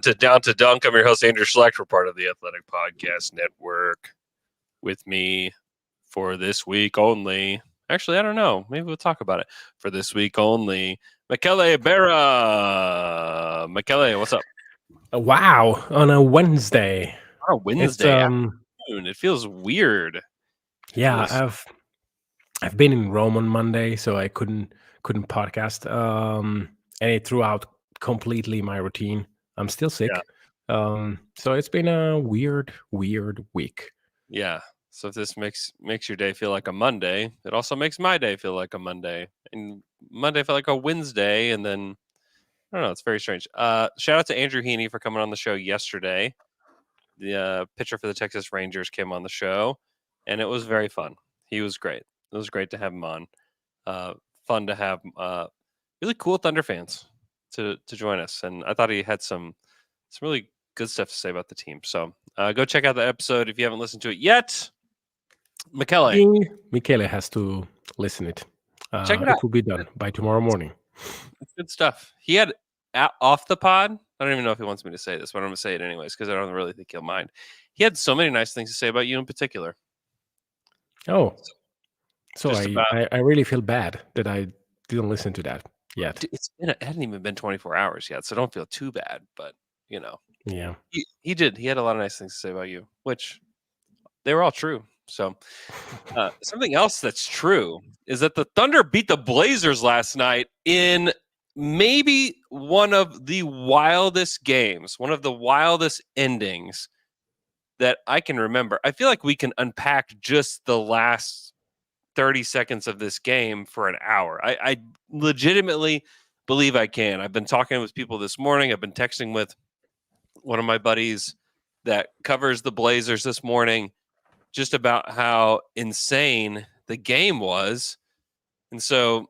To Down to Dunk. I'm your host, Andrew Schlecht. We're part of the Athletic Podcast Network. With me for this week only. Actually, I don't know. Maybe we'll talk about it. For this week only, Michele Berra. Michele, what's up? Wow, on a Wednesday. On a Wednesday afternoon. It feels weird. Yeah, I've been in Rome on Monday, so I couldn't podcast. And it threw out completely my routine. I'm still sick. Yeah. So it's been a weird week. Yeah. So if this makes your day feel like a Monday, it also makes my day feel like a Monday. And Monday felt like a Wednesday, and then I don't know. It's very strange. Shout out to Andrew Heaney for coming on the show yesterday. The pitcher for the Texas Rangers came on the show, and it was very fun. He was great. It was great to have him on. Fun to have really cool Thunder fans to join us, and I thought he had some really good stuff to say about the team. So go check out the episode if you haven't listened to it yet. Michele has to listen it. Check it out. It will be done by tomorrow morning. It's good stuff. He had off the pod. I don't even know if he wants me to say this, but I'm going to say it anyways because I don't really think he'll mind. He had so many nice things to say about you in particular. Oh, so I really feel bad that I didn't listen to that yet. It hadn't even been 24 hours yet, so don't feel too bad. But yeah, he did. He had a lot of nice things to say about you, which they were all true. So something else that's true is that the Thunder beat the Blazers last night in maybe one of the wildest games, one of the wildest endings that I can remember. I feel like we can unpack just the last 30 seconds of this game for an hour. I legitimately believe I can. I've been talking with people this morning. I've been texting with one of my buddies that covers the Blazers this morning just about how insane the game was. And so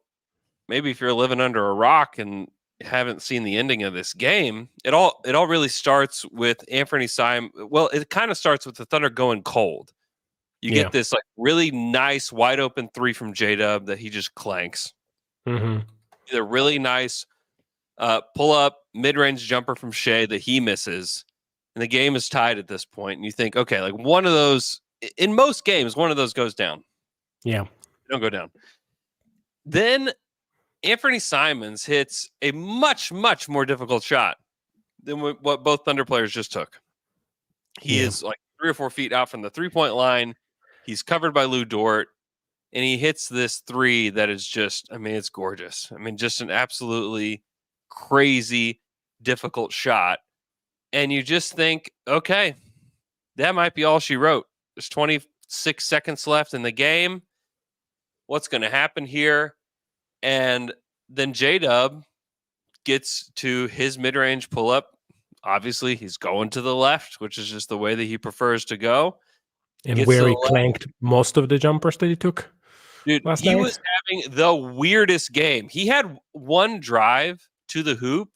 maybe if you're living under a rock and haven't seen the ending of this game, it all really starts with Anthony Simon. Well, it kind of starts with the Thunder going cold. You get this like really nice wide open three from J-Dub that he just clanks. Mm-hmm. The really nice pull up mid-range jumper from Shea that he misses. And the game is tied at this point. And you think, okay, like one of those, in most games, one of those goes down. Yeah. They don't go down. Then Anthony Simons hits a much, much more difficult shot than what both Thunder players just took. He is like 3 or 4 feet out from the 3-point line. He's covered by Lou Dort, and he hits this three that is just, I mean, it's gorgeous. I mean, just an absolutely crazy, difficult shot. And you just think, okay, that might be all she wrote. There's 26 seconds left in the game. What's going to happen here? And then J-Dub gets to his mid-range pull-up. Obviously, he's going to the left, which is just the way that he prefers to go. And where he clanked most of the jumpers that he took. Dude, he was having the weirdest game. He had one drive to the hoop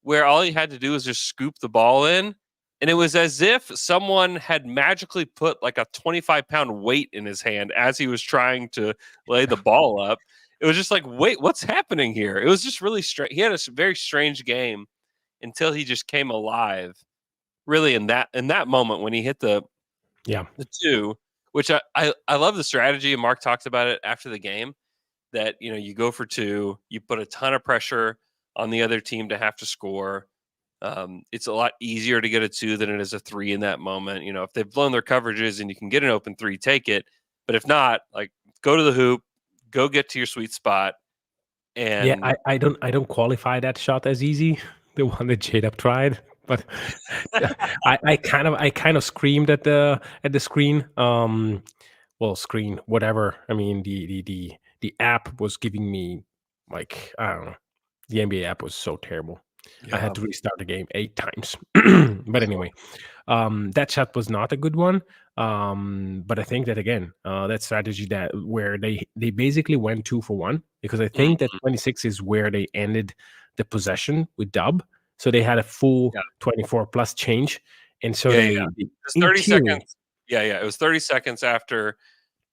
where all he had to do was just scoop the ball in. And it was as if someone had magically put like a 25-pound weight in his hand as he was trying to lay the ball up. It was just like, wait, what's happening here? It was just really strange. He had a very strange game until he just came alive. Really, in that moment when he hit the two, which I love the strategy, and Mark talked about it after the game, that you go for two, you put a ton of pressure on the other team to have to score. It's a lot easier to get a two than it is a three in that moment. If they've blown their coverages and you can get an open three, take it. But if not, like, go to the hoop, go get to your sweet spot. And I don't qualify that shot as easy, the one that J-Dub tried. But I kind of screamed at the screen. Screen, whatever. I mean, the app was giving me, like, I don't know. The NBA app was so terrible. Yeah. I had to restart the game 8 times. But anyway, that shot was not a good one. But I think that, again, that strategy where they basically went 2 for 1, because I think that 26 is where they ended the possession with Dub. So they had a full 24 plus change. And so it was 30 seconds. It was 30 seconds after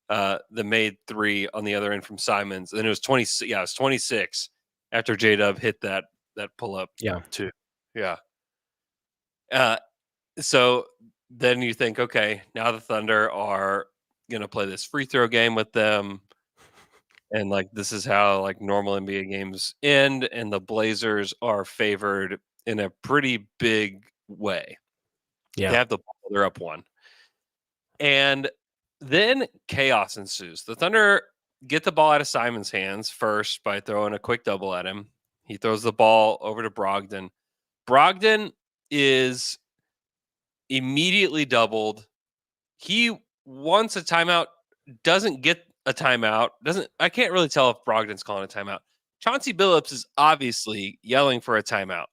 the made three on the other end from Simons. And then it was 20. Yeah, it was 26 after J-Dub hit that pull up. Yeah. Too. Yeah. Uh, so then you think, okay, now the Thunder are going to play this free throw game with them. And like this is how like normal NBA games end, and the Blazers are favored in a pretty big way. They Yeah. have the ball, they're up one. And then chaos ensues. The Thunder get the ball out of Simon's hands first by throwing a quick double at him. He throws the ball over to Brogdon. Brogdon is immediately doubled. He wants a timeout, doesn't get a timeout. Doesn't I can't really tell if Brogdon's calling a timeout. Chauncey Billups is obviously yelling for a timeout.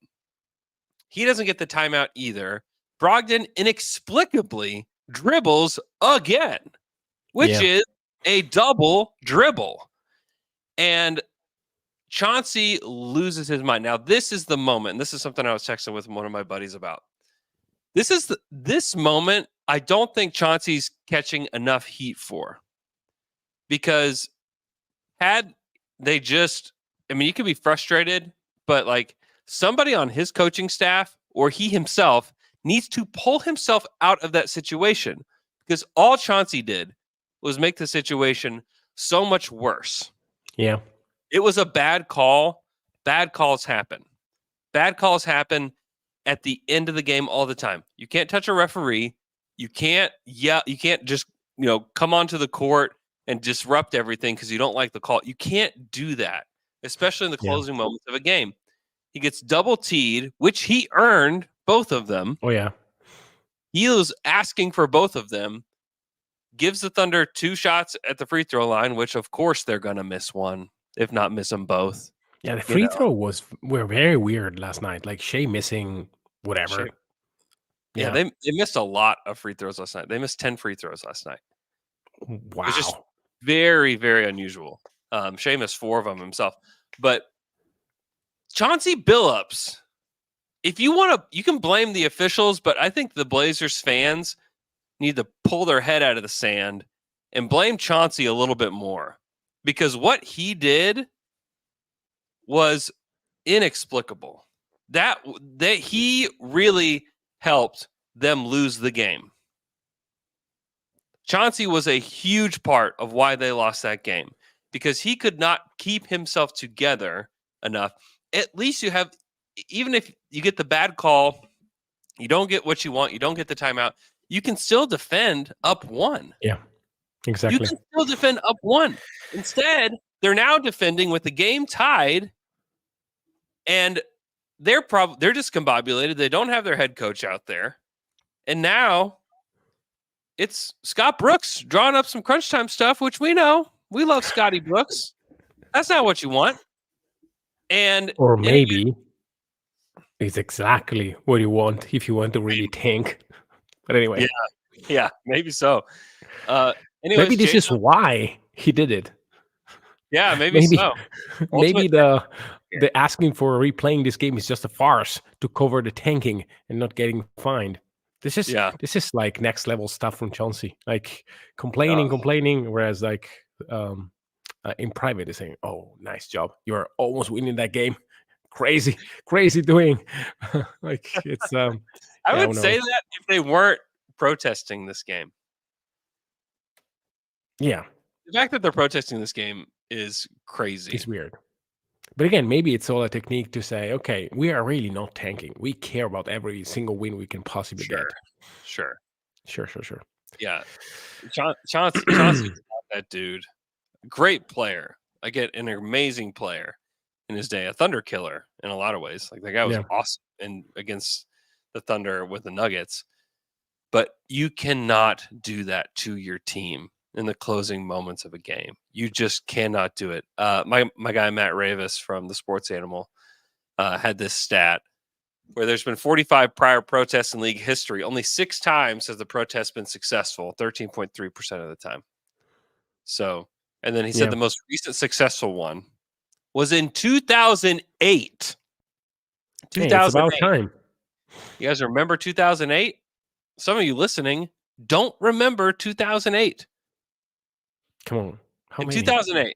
He doesn't get the timeout either. Brogdon inexplicably dribbles again, which Yeah. is a double dribble. And Chauncey loses his mind. Now, this is the moment. And this is something I was texting with one of my buddies about. This moment, I don't think Chauncey's catching enough heat for. Because had they just, I mean, you could be frustrated, but like somebody on his coaching staff or he himself needs to pull himself out of that situation, because all Chauncey did was make the situation so much worse. Yeah. It was a bad call. Bad calls happen. Bad calls happen at the end of the game all the time. You can't touch a referee. You can't just, come onto the court and disrupt everything because you don't like the call. You can't do that, especially in the Yeah. closing moments of a game. He gets double teed, which he earned both of them. Oh yeah. He was asking for both of them. Gives the Thunder 2 shots at the free throw line, which of course they're gonna miss one, if not miss them both. Yeah, the You free know, throw were very weird last night. Like Shea missing whatever. Shea- yeah, Yeah. they missed a lot of free throws last night. They missed 10 free throws last night. It's just Wow. very, very unusual. Shea missed 4 of them himself. But Chauncey Billups, if you want to, you can blame the officials, but I think the Blazers fans need to pull their head out of the sand and blame Chauncey a little bit more, because what he did was inexplicable. That he really helped them lose the game. Chauncey was a huge part of why they lost that game, because he could not keep himself together enough. At least you have, even if you get the bad call, you don't get what you want, you don't get the timeout, you can still defend up one. Yeah. You Exactly. can still defend up one. Instead, they're now defending with the game tied, and they're discombobulated. They don't have their head coach out there. And now it's Scott Brooks drawing up some crunch time stuff, which we know. We love Scotty Brooks. That's not what you want. And Or anyway, maybe it's exactly what you want if you want to really tank. But anyway, yeah, maybe so. maybe Anyways, this is Jason, why he did it. yeah, maybe Maybe so. maybe Ultimate the asking for replaying this game is just a farce to cover the tanking and not getting fined. This is Yeah. this is like next level stuff from Chauncey. Like complaining, whereas like in private is saying, "Oh, nice job! You're almost winning that game." Crazy doing. Like it's I yeah, would who say knows? that if they weren't protesting this game. Yeah, The fact that they're protesting this game is crazy. it's weird. But again, maybe it's all a technique to say, okay, we are really not tanking. We care about every single win we can possibly Sure. get. Sure. Sure. Yeah. Chauncey's not that dude. Great player. I get an amazing player in his day, a Thunder killer in a lot of ways. Like that guy was Yeah. awesome and against the Thunder with the Nuggets. But you cannot do that to your team in the closing moments of a game. You just cannot do it. My guy Matt Ravis from the Sports Animal had this stat where there's been 45 prior protests in league history. Only 6 times has the protest been successful, 13.3% of the time. So, and then he said Yeah. the most recent successful one was in 2008. Hey, it's about 2008. time. You guys remember 2008? Some of you listening don't remember 2008. Come on. How In many? 2008.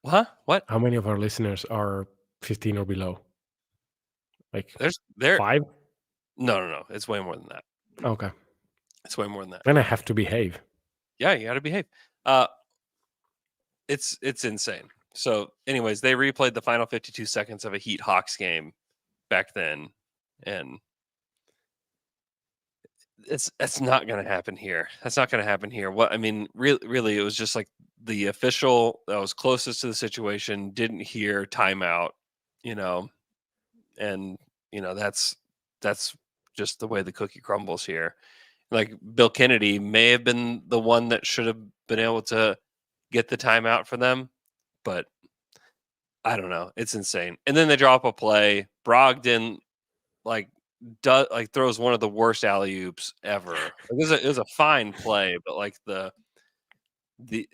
Huh? What? How many of our listeners are 15 or below? Like There's there 5? No. It's way more than that. Okay. It's way more than that. Then I have to behave. Yeah, you got to behave. It's insane. So, anyways, they replayed the final 52 seconds of a Heat Hawks game back then, and it's not going to happen here. That's not going to happen here. What I mean, really, it was just like the official that was closest to the situation didn't hear timeout, you know, and that's just the way the cookie crumbles here. Like Bill Kennedy may have been the one that should have been able to get the timeout for them, but I don't know. It's insane. And then they drop a play. Brogdon like throws one of the worst alley oops ever. Like, it was a fine play, but like the the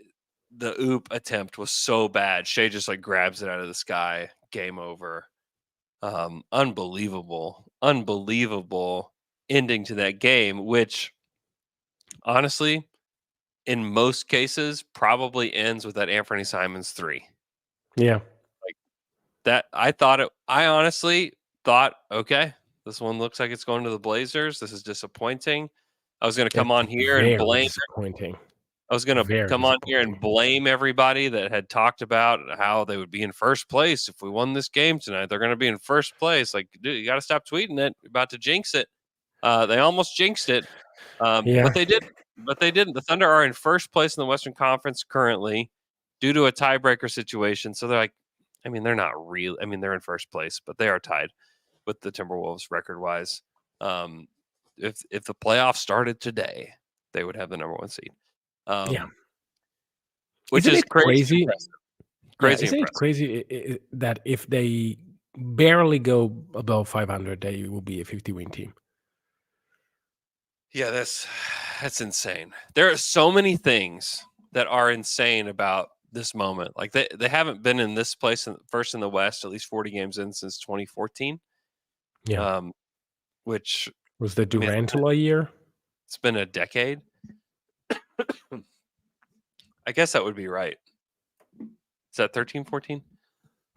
oop attempt was so bad. Shea just like grabs it out of the sky. Game over. Unbelievable ending to that game, which honestly, in most cases, probably ends with that Anthony Simons 3. Yeah. Like that, I honestly thought, okay, this one looks like it's going to the Blazers. This is disappointing. I was going to come That's on here and very blame. disappointing. I was going to Very come on here and disappointing. blame everybody that had talked about how they would be in first place if we won this game tonight. They're going to be in first place. Like, dude, you got to stop tweeting it. You're about to jinx it. They almost jinxed it, Yeah. but they did. But they didn't. The Thunder are in first place in the Western Conference currently due to a tiebreaker situation. So they're like, I mean, they're not real. I mean, they're in first place, but they are tied with the Timberwolves record wise. If the playoffs started today, they would have the number one seed. Yeah. Which Isn't is it crazy crazy? impressive. Yeah. Crazy Isn't it impressive. crazy that if they barely go above 500, they will be a 50-win team? Yeah, that's insane. There are so many things that are insane about this moment. Like they haven't been in this place first in the West, at least 40 games in since 2014. Yeah. Which Was the I mean, Durantula year? it's been a decade. I guess that would be right. Is that 13, 14?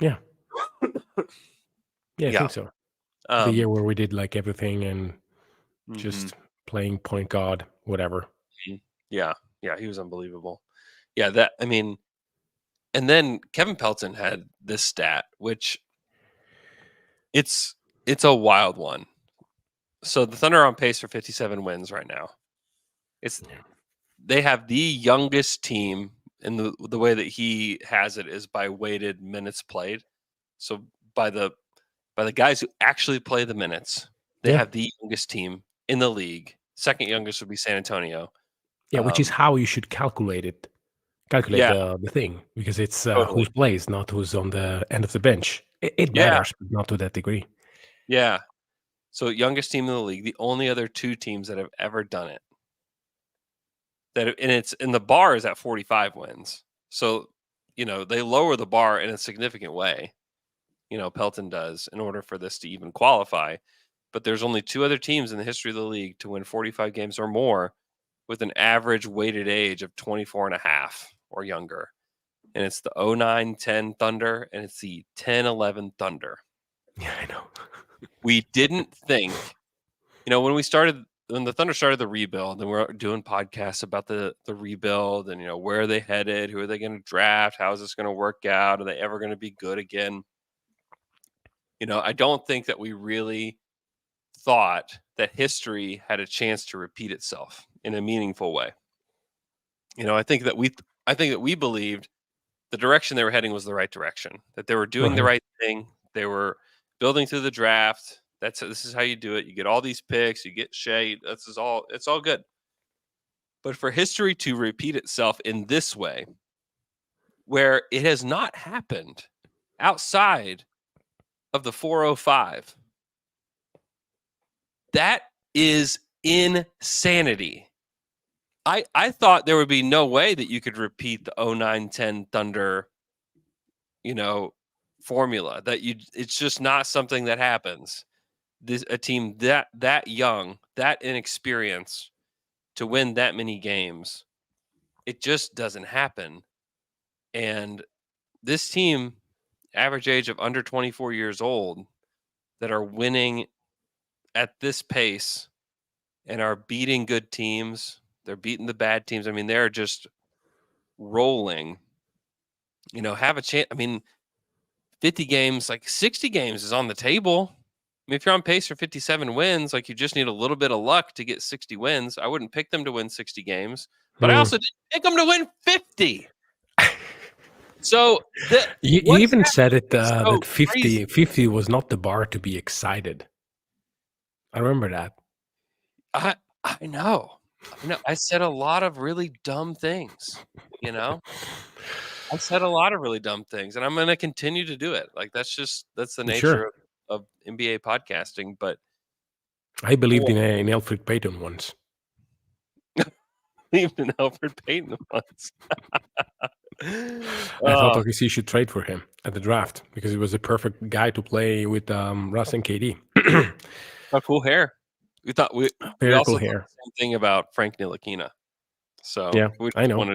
Yeah. Yeah, I Yeah. think so. The year where we did like everything and Mhm. just playing point guard, whatever. Yeah. Yeah. He was unbelievable. Yeah. That, I mean, and then Kevin Pelton had this stat, which it's a wild one. So the Thunder are on pace for 57 wins right now. They have the youngest team, and the way that he has it is by weighted minutes played. So by the guys who actually play the minutes, they Yeah. have the youngest team in the league. Second youngest would be San Antonio. Yeah, which is how you should calculate it. Calculate Yeah, the thing, because it's totally. who's plays, not who's on the end of the bench. It Yeah, matters, but not to that degree. yeah. So youngest team in the league, the only other two teams that have ever done it. And the bar is at 45 wins. So, they lower the bar in a significant way. Pelton does in order for this to even qualify. But there's only two other teams in the history of the league to win 45 games or more with an average weighted age of 24 and a half or younger. And it's the 09-10 Thunder and it's the 10-11 Thunder. Yeah, I know. We didn't think, when the Thunder started the rebuild, and we're doing podcasts about the rebuild and where are they headed, who are they going to draft, how is this going to work out, are they ever going to be good again? I don't think that we really thought that history had a chance to repeat itself in a meaningful way. I think that we believed the direction they were heading was the right direction, that they were doing the Uh-huh. right thing. They were building through the draft. This is how you do it. You get all these picks, you get Shea. It's all good. But for history to repeat itself in this way, where it has not happened outside of the 405, that is insanity. I thought there would be no way that you could repeat the 09-10 Thunder, formula. It's just not something that happens. A team that young, that inexperienced to win that many games, it just doesn't happen. And this team, average age of under 24 years old, that are winning at this pace and are beating good teams. They're beating the bad teams. I mean, they're just rolling. Have a chance. I mean, 50 games, like 60 games is on the table. I mean, if you're on pace for 57 wins, like you just need a little bit of luck to get 60 wins. I wouldn't pick them to win 60 games, but I also didn't pick them to win 50. So You what is even said it so that 50, crazy? 50 was not the bar to be excited. I remember that. I know. I said a lot of really dumb things, I said a lot of really dumb things, and I'm going to continue to do it. Like that's the nature Sure. of NBA podcasting. But I believed boy, in Alfred Payton once. even Alfred Payton once. I thought OKC should trade for him at the draft because he was the perfect guy to play with Russ and KD. Oh, cool hair. We thought we Very also cool thought hair. the same thing about Frank Ntilikina. So Yeah, we I know.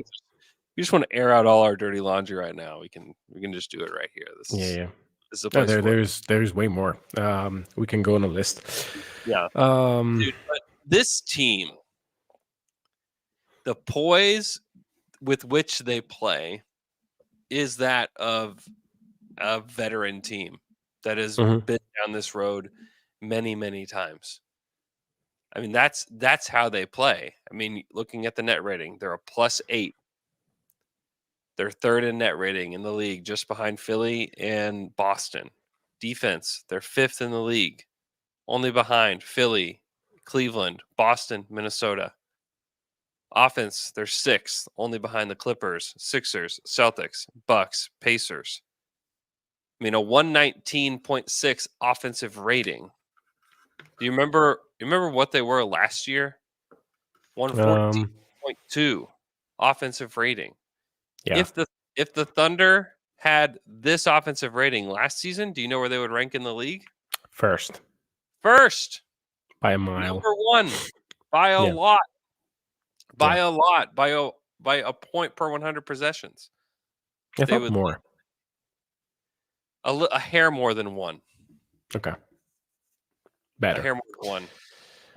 just want to air out all our dirty laundry right now. We can just do it right here. Yeah. This is a No, place for it. there's way more. We can go on a list. Yeah. Dude, but this team, the poise with which they play is that of a veteran team that has been down this road many, many times. I mean, that's how they play. I mean, looking at the net rating, they're a +8. They're third in net rating in the league, just behind Philly and Boston. Defense, they're fifth in the league, only behind Philly, Cleveland, Boston, Minnesota. Offense, they're sixth, only behind the Clippers, Sixers, Celtics, Bucks, Pacers. I mean, a 119.6 offensive rating. Do you remember what they were last year? 114.2 offensive rating. Yeah. If the Thunder had this offensive rating last season, do you know where they would rank in the league? First. By a mile. Number 1. By a lot. By a point per 100 possessions. I thought more. A hair more than 1. Okay. Better. A hair more than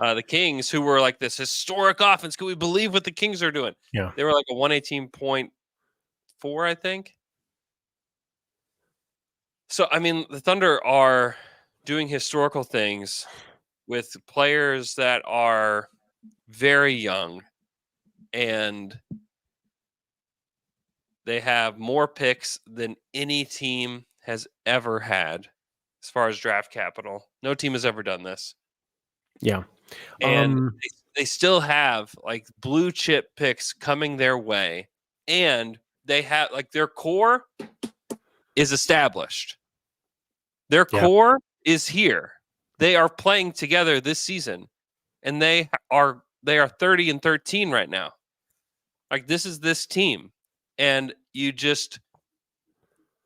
1. The Kings, who were like this historic offense, can we believe what the Kings are doing? Yeah. They were like a 118.4, I think. So, I mean, the Thunder are doing historical things with players that are very young, and they have more picks than any team has ever had as far as draft capital. No team has ever done this. Yeah. And they still have like blue chip picks coming their way, and they have like their core is established. Their core is here. They are playing together this season, and they are 30-13 right now. Like this is this team, and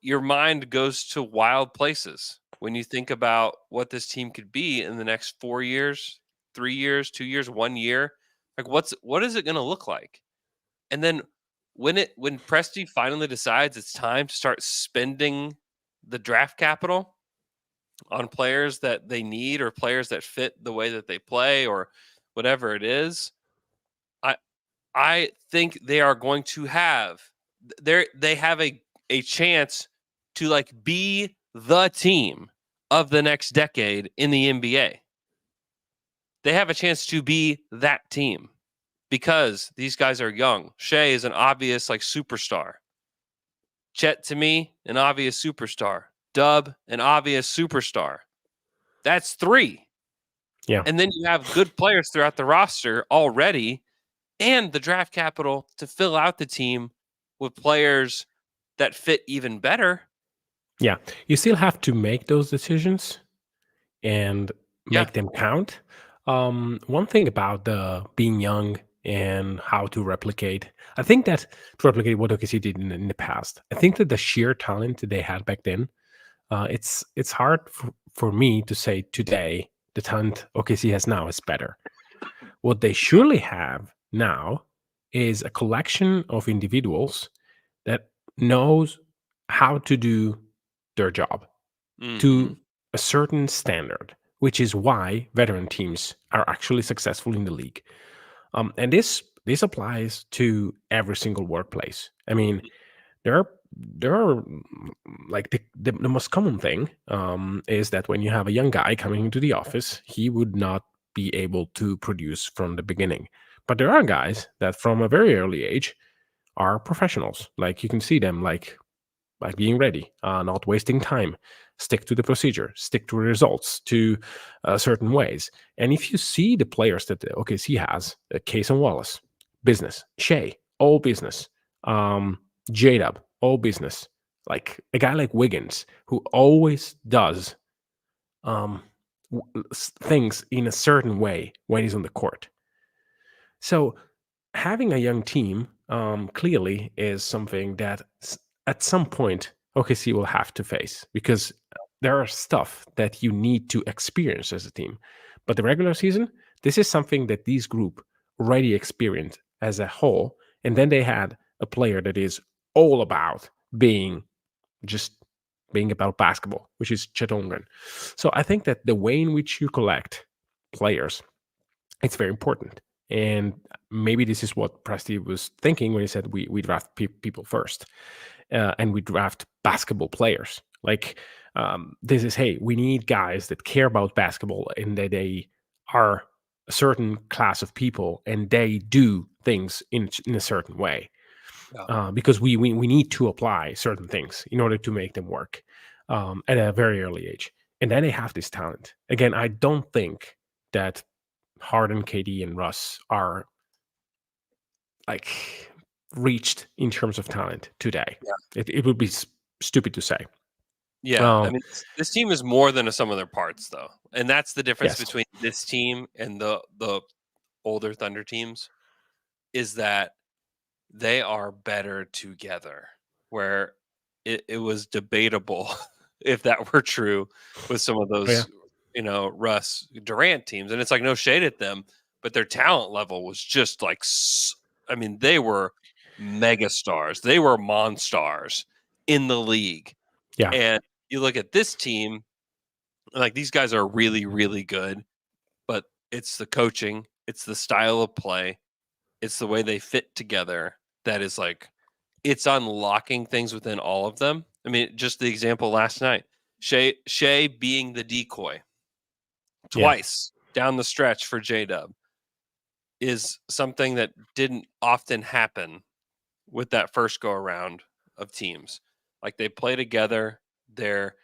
your mind goes to wild places when you think about what this team could be in the next 4 years, 3 years, 2 years, 1 year. Like what is it going to look like? And then when Presti finally decides it's time to start spending the draft capital on players that they need or players that fit the way that they play or whatever it is, I think they are going to have they have a chance to like be the team of the next decade in the NBA. They have a chance to be that team because these guys are young. Shea is an obvious like superstar. Chet, to me, an obvious superstar. Dub, an obvious superstar. That's 3. Yeah. And then you have good players throughout the roster already and the draft capital to fill out the team with players that fit even better. Yeah. You still have to make those decisions and make them count. One thing about being young and how to replicate, I think that to replicate what OKC did in the past, I think that the sheer talent that they had back then, it's hard for me to say today the talent OKC has now is better. What they surely have now is a collection of individuals that knows how to do their job to a certain standard. which is why veteran teams are actually successful in the league. And this applies to every single workplace. I mean, there are like the most common thing is that when you have a young guy coming into the office, he would not be able to produce from the beginning. But there are guys that from a very early age are professionals. Like you can see them like being ready, not wasting time, stick to the procedure, stick to results, to certain ways. And if you see the players that the OKC has, Case and Wallace, business, Shea, all business, J Dub, all business, like a guy like Wiggins, who always does um, things in a certain way when he's on the court. So having a young team clearly is something that at some point OKC will have to face because there are stuff that you need to experience as a team. But the regular season, this is something that these group already experienced as a whole. And then they had a player that is all about being just being about basketball, which is Chet Holmgren. So I think that the way in which you collect players, it's very important. And maybe this is what Presti was thinking when he said we draft people first, and we draft basketball players. Like this is, hey, we need guys that care about basketball and that they are a certain class of people and they do things in a certain way. Because we need to apply certain things in order to make them work at a very early age. And then they have this talent. Again, I don't think that Harden, KD, and Russ are like reached in terms of talent today. Yeah. It would be stupid to say. Yeah, I mean, this team is more than a sum of their parts, though, and that's the difference Yes. between this team and the older Thunder teams, is that they are better together. Where it was debatable if that were true with some of Oh, yeah. those, Russ Durant teams, and it's like no shade at them, but their talent level was just like, I mean, they were mega stars, they were monstars in the league. Yeah. And you look at this team, like these guys are really, really good, but it's the coaching, it's the style of play, it's the way they fit together that is like it's unlocking things within all of them. I mean, just the example last night, Shea being the decoy Yeah. twice down the stretch for J Dub is something that didn't often happen with that first go around of teams. Like they play together, they're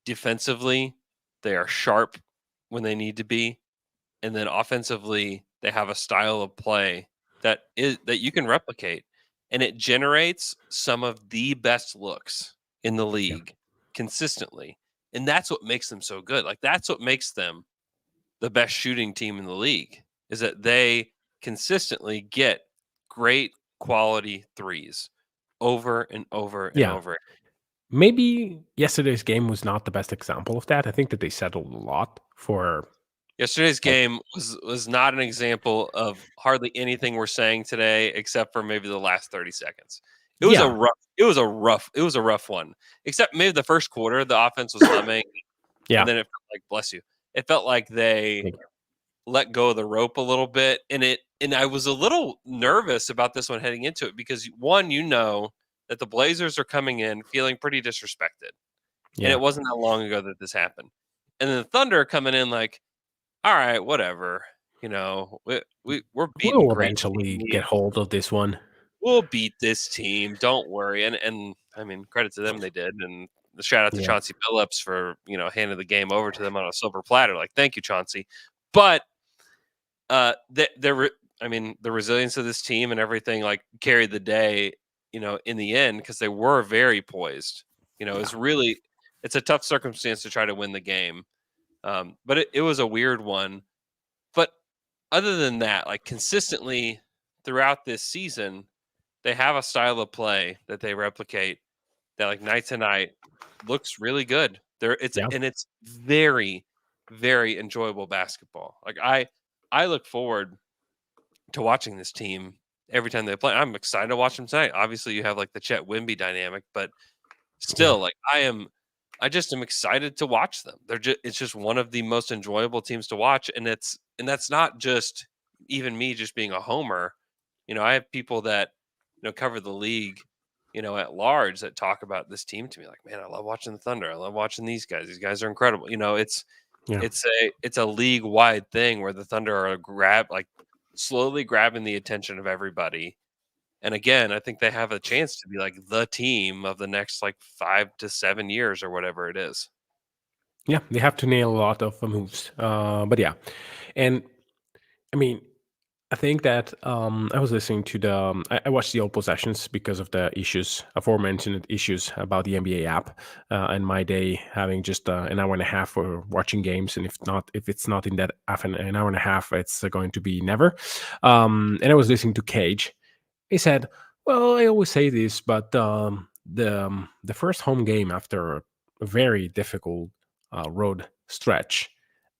defensively, they are sharp when they need to be, and then offensively, they have a style of play that you can replicate, and it generates some of the best looks in the Yeah. league consistently, and that's what makes them so good. Like that's what makes them the best shooting team in the league is that they consistently get great quality threes over and over and Yeah. over. Maybe yesterday's game was not the best example of that. I think that they settled a lot for Yesterday's like game was not an example of hardly anything we're saying today, except for maybe the last 30 seconds. yeah. It was a rough one. Except maybe the first quarter, the offense was humming, and Yeah. then it felt like, bless you, it felt like they Thank you. let go of the rope a little bit, and I was a little nervous about this one heading into it because one, that the Blazers are coming in feeling pretty disrespected, and Yeah. it wasn't that long ago that this happened, and then the Thunder are coming in like, all right, whatever. We're beating We'll great eventually get teams. hold of this one. We'll beat this team. Don't worry. And I mean, credit to them, they did. And the shout out to Yeah. Chauncey Billups for handing the game over to them on a silver platter. Like, thank you, Chauncey. But I mean, the resilience of this team and everything like carried the day. In the end, because they were very poised. It's a tough circumstance to try to win the game. But it was a weird one. But other than that, like consistently throughout this season, they have a style of play that they replicate that like night to night looks really good. Yeah. It's very, very enjoyable basketball. Like I look forward to watching this team every time they play. I'm excited to watch them tonight. Obviously, you have like the Chet Wimby dynamic, but Yeah. still, like I am I just am excited to watch them. It's just one of the most enjoyable teams to watch, and that's not just even me just being a homer. I have people that cover the league, at large that talk about this team to me like, man, I love watching the Thunder. I love watching these guys. These guys are incredible. Yeah. It's a league wide thing where the Thunder are slowly grabbing the attention of everybody. And again, I think they have a chance to be like the team of the next like 5 to 7 years or whatever it is. Yeah, they have to nail a lot of moves. But yeah, and I mean, I think that I was listening to I watched the old possessions because of the issues, aforementioned issues about the NBA app, and my day having just an hour and a half for watching games, and if it's not in that half an hour and a half, it's going to be never. And I was listening to Cage. He said, "Well, I always say this, but the first home game after a very difficult road stretch,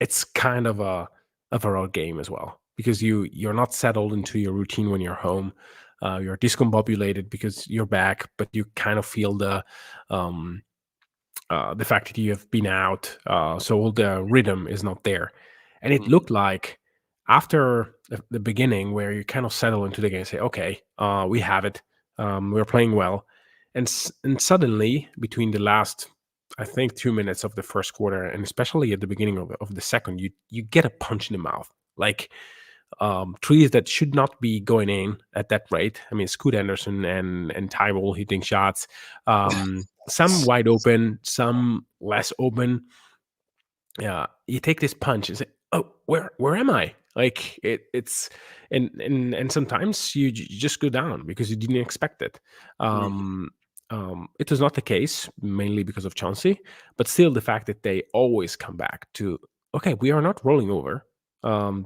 it's kind of a road game as well because you're not settled into your routine when you're home. You're discombobulated because you're back, but you kind of feel um, the fact that you have been out, so all the rhythm is not there. And it Mhm, looked like after the beginning, where you kind of settle into the game, and say, "Okay, we have it, we're playing well," and suddenly between the last, I think, 2 minutes of the first quarter, and especially at the beginning of the second, you get a punch in the mouth, like trees that should not be going in at that rate. I mean, Scoot Anderson and Tyrell hitting shots, some wide open, some less open. Yeah, you take this punch and say, "Oh, where am I?" Like it's and sometimes you just go down because you didn't expect it. mhm, Um, it was not the case mainly because of Chauncey, but still the fact that they always come back to, okay, we are not rolling over.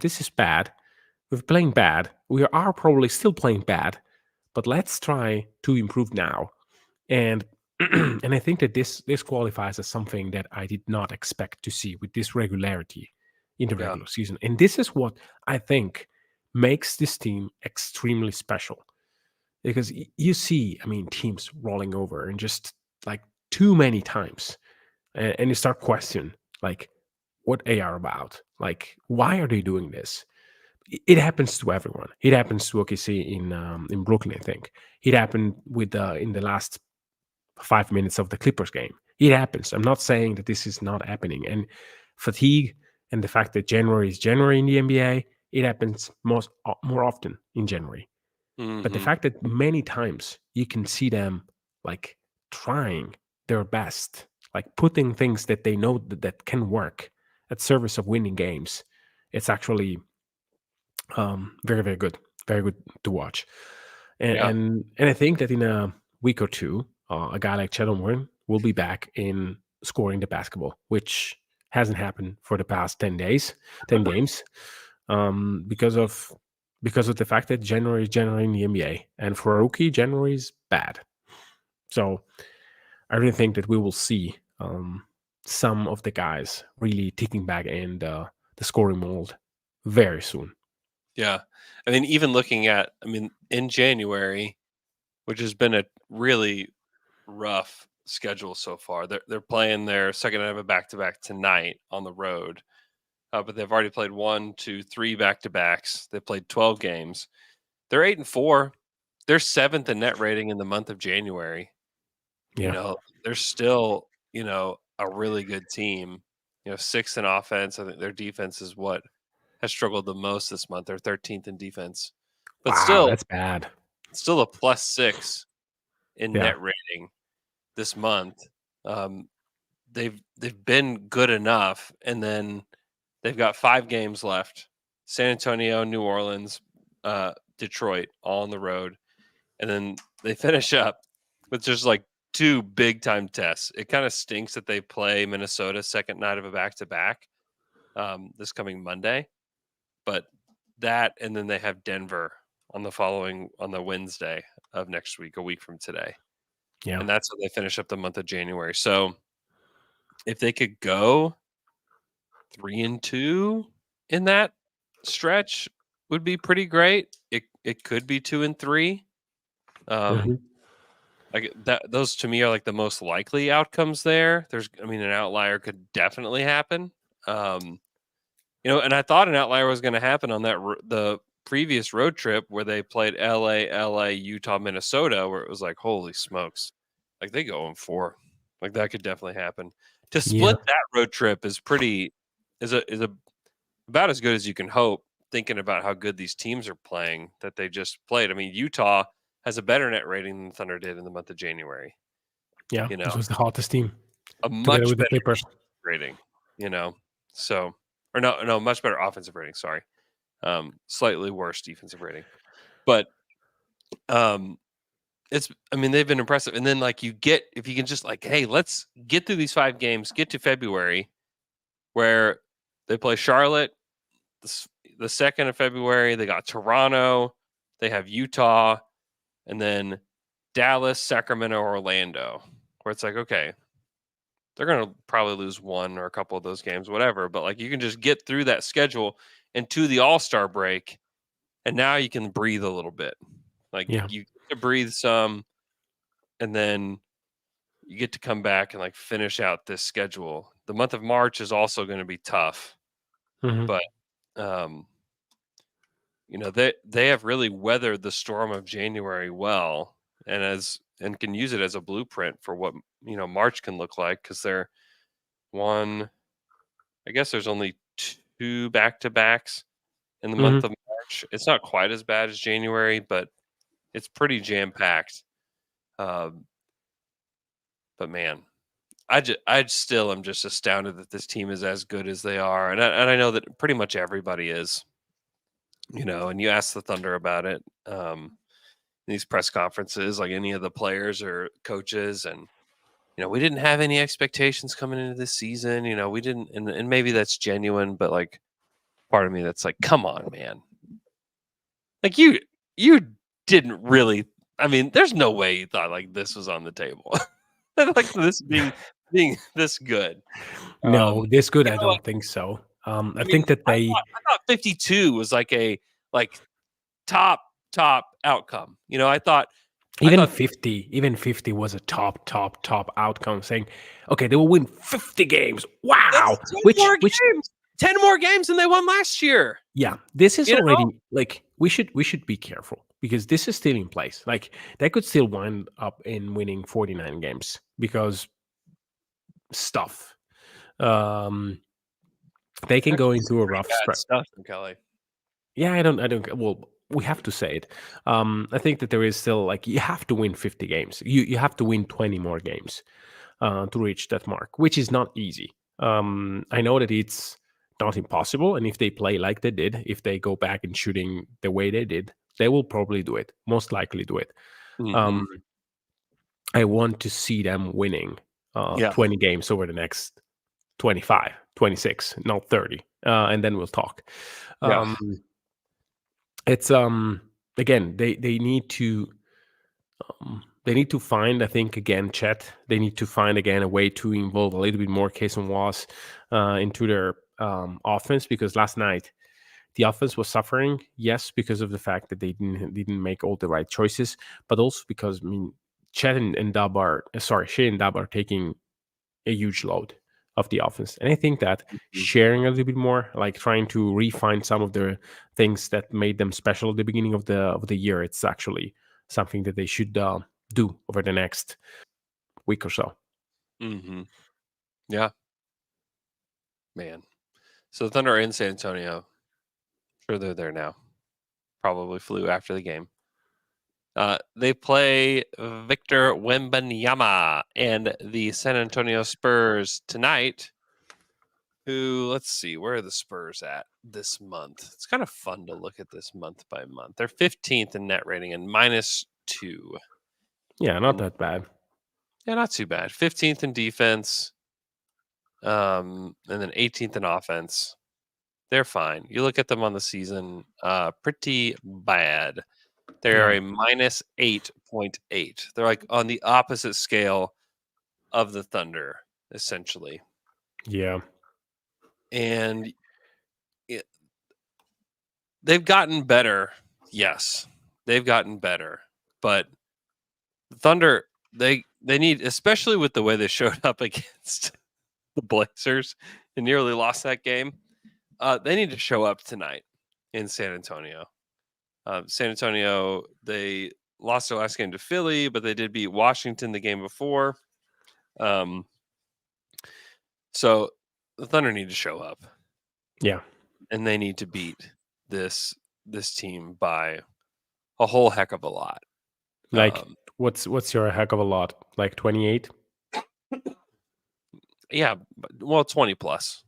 This is bad. We're playing bad. We are probably still playing bad, but let's try to improve now. And and I think that this qualifies as something that I did not expect to see with this regularity in the yeah, regular season. And this is what I think makes this team extremely special. Because you see, I mean, teams rolling over and just like too many times, and you start questioning like what they are about. Like, why are they doing this? It happens to everyone. It happens to OKC in Brooklyn, I think. It happened with in the last 5 minutes of the Clippers game. It happens. I'm not saying that this is not happening. And fatigue and the fact that January is January in the NBA, it happens more often in January. But the mhm, fact that many times you can see them like trying their best, like putting things that they know that can work at service of winning games, it's actually very, very good to watch. And yeah, and I think that in a week or two, a guy like Chet Warren will be back in scoring the basketball, which hasn't happened for the past 10 days, 10 games, because of the fact that January is January in the NBA, and for a rookie, January is bad. So I really think that we will see some of the guys really ticking back in the scoring mold very soon. yeah. I mean, even looking at, I mean, in January, which has been a really rough schedule so far. They're playing their second night of a back to back tonight on the road, but they've already played 1, 2, 3 back to backs. They played 12 games. They're 8-4. They're seventh in net rating in the month of January. Yeah. They're still, a really good team. Sixth in offense. I think their defense is what has struggled the most this month. They're 13th in defense, but Wow, still, that's bad. still a +6 in Yeah. net rating this month. Um, they've been good enough, and then they've got 5 games left: San Antonio, New Orleans, Detroit, all on the road, and then they finish up with just like two big time tests. It kind of stinks that they play Minnesota second night of a back to back this coming Monday, but that, and then they have Denver on the Wednesday of next week, a week from today, Yeah. and that's when they finish up the month of January. So if they could go 3-2 in that stretch, would be pretty great. It could be 2-3. Um, Mhm. like that. Those to me are like the most likely outcomes there. An outlier could definitely happen. And I thought an outlier was going to happen on the previous road trip where they played LA, Utah, Minnesota, where it was like, holy smokes, like they go in 4, like that could definitely happen. To Yeah. split that road trip is about as good as you can hope. Thinking about how good these teams are playing that they just played. I mean, Utah has a better net rating than Thunder did in the month of January. Yeah. You know, This was the hottest team a together much with the better Clippers. rating. So or no, much better offensive rating. Sorry, slightly worse defensive rating, but they've been impressive. And then like if you can just like, hey, let's get through these 5 games, get to February where they play Charlotte the 2nd of February. They got Toronto, they have Utah, and then Dallas, Sacramento, Orlando, where it's like, okay, they're going to probably lose one or a couple of those games, whatever. But like you can just get through that schedule into the All-Star break, and now you can breathe a little bit. Like Yeah. you get to breathe some, and then you get to come back and like finish out this schedule. The month of March is also going to be tough, Mhm. but they have really weathered the storm of January well, and can use it as a blueprint for what March can look like, because they're one. I guess there's only 2 back-to-backs in the month Mhm. of March. It's not quite as bad as January, but it's pretty jam-packed. Um, but man, I still am just astounded that this team is as good as they are, and I know that pretty much everybody is. And you ask the Thunder about it. These press conferences, like any of the players or coaches, and we didn't have any expectations coming into this season. We didn't, and maybe that's genuine, but like part of me that's like, come on, man, like you didn't really. I mean, there's no way you thought like this was on the table, like this being this good. No, this good, I Like, don't think so. I I mean, think that they I thought 52 was like a like top outcome. I even thought 50, even 50 was a top outcome saying, okay, they will win 50 games. that's Wow. 10 Which more games. 10 more games than they won last year. yeah, this is You know? already like we should be careful because this is still in place. Like they could still wind up in winning 49 games because stuff. Um they can There's go some into a pretty rough bad stretch. stuff from Kelly. Yeah, I don't well, we have to say it. I think that there is still like you have to win 50 games. You have to win 20 more games to reach that mark, which is not easy. I know that it's not impossible, and if they play like they did, if they go back and shooting the way they did, they will probably do it. Most likely do it. Mhm. Um, I want to see them winning Yeah. 20 games over the next 25, 26, not 30, and then we'll talk. Yeah. Um, it's again they need to find, I think, again, Chet. They need to find again a way to involve a little bit more Case and Was into their offense, because last night the offense was suffering. Yes, because of the fact that they didn't make all the right choices, but also because Chet and Dub are Shea and Dub are taking a huge load of the offense. And I think that Mhm. sharing a little bit more, like trying to refine some of the things that made them special at the beginning of the year, it's actually something that they should do over the next week or so. Mhm. Yeah, man. So the Thunder are in San Antonio. Sure, they're there now. Probably flew after the game. They play Victor Wembanyama and the San Antonio Spurs tonight. Who, let's see, where are the Spurs at this month? It's kind of fun to look at this month by month. They're 15th in net rating and -2. Yeah, not And that bad. yeah, not too bad. 15th in defense, and then 18th in offense. They're fine. You look at them on the season, pretty bad. They're Yeah, a -8.8. They're like on the opposite scale of the Thunder, essentially. yeah, And it, they've gotten better. Yes, they've gotten better. But the Thunder, they need, especially with the way they showed up against the Blazers and nearly lost that game. They need to show up tonight in San Antonio. San Antonio, they lost their last game to Philly, but they did beat Washington the game before. So the Thunder need to show up. Yeah. And they need to beat this team by a whole heck of a lot. Like, what's your heck of a lot? Like 28? Yeah, well, 20 plus.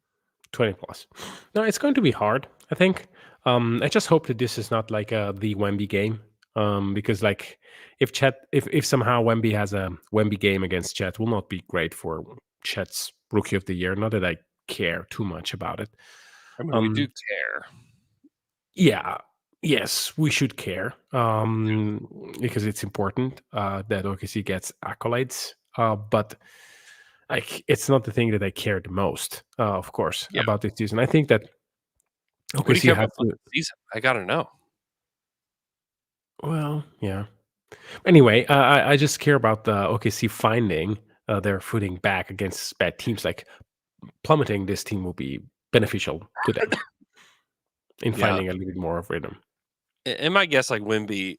20 plus. No, it's going to be hard, I think. I just hope that this is not like the Wemby game. Because like if somehow Wemby has a Wemby game against Chet, will not be great for Chet's rookie of the year. Not that I care too much about it. I mean, we do care. Yeah. Yes, we should care. Because it's important that OKC gets accolades. But like it's not the thing that I care the most, of course, Yeah. about this season. I think that What do you OKC care have about to. the season? I gotta know. Well, yeah. Anyway, I just care about the OKC finding their footing back against bad teams. Like plummeting this team will be beneficial to them in Yeah. finding a little bit more of rhythm. And my guess, like Wemby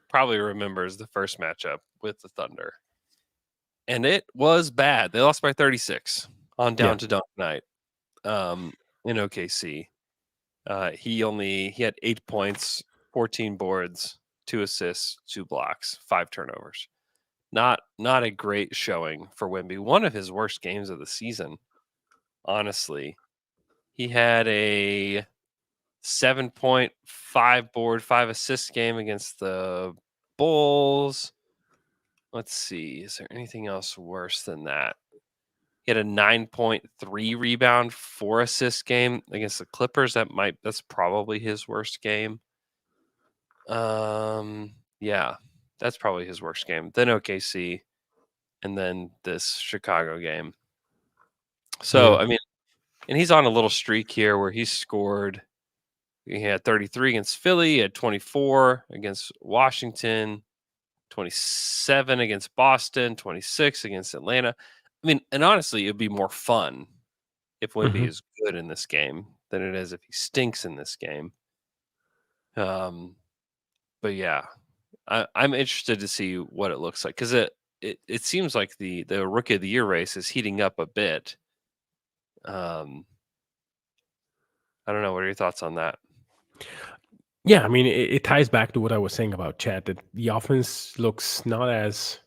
probably remembers the first matchup with the Thunder. And it was bad. They lost by 36 on down to dunk night in OKC. He had 8 points, 14 boards, 2 assists, 2 blocks, 5 turnovers. Not a great showing for Wemby. One of his worst games of the season, honestly. He had a 7.5 board, 5 assist game against the Bulls. Let's see. Is there anything else worse than that? He had a 9.3 rebound, 4 assist game against the Clippers. That's probably his worst game. Yeah, that's probably his worst game. Then OKC, and then this Chicago game. So, Yeah. I mean, and he's on a little streak here where he scored. He had 33 against Philly, he had 24 against Washington, 27 against Boston, 26 against Atlanta. I mean, and honestly, it'd be more fun if Wemby Mhm. is good in this game than it is if he stinks in this game. But yeah, I'm interested to see what it looks like because it seems like the rookie of the year race is heating up a bit. I don't know. What are your thoughts on that? Yeah, I mean, it ties back to what I was saying about Chad. That the offense looks not as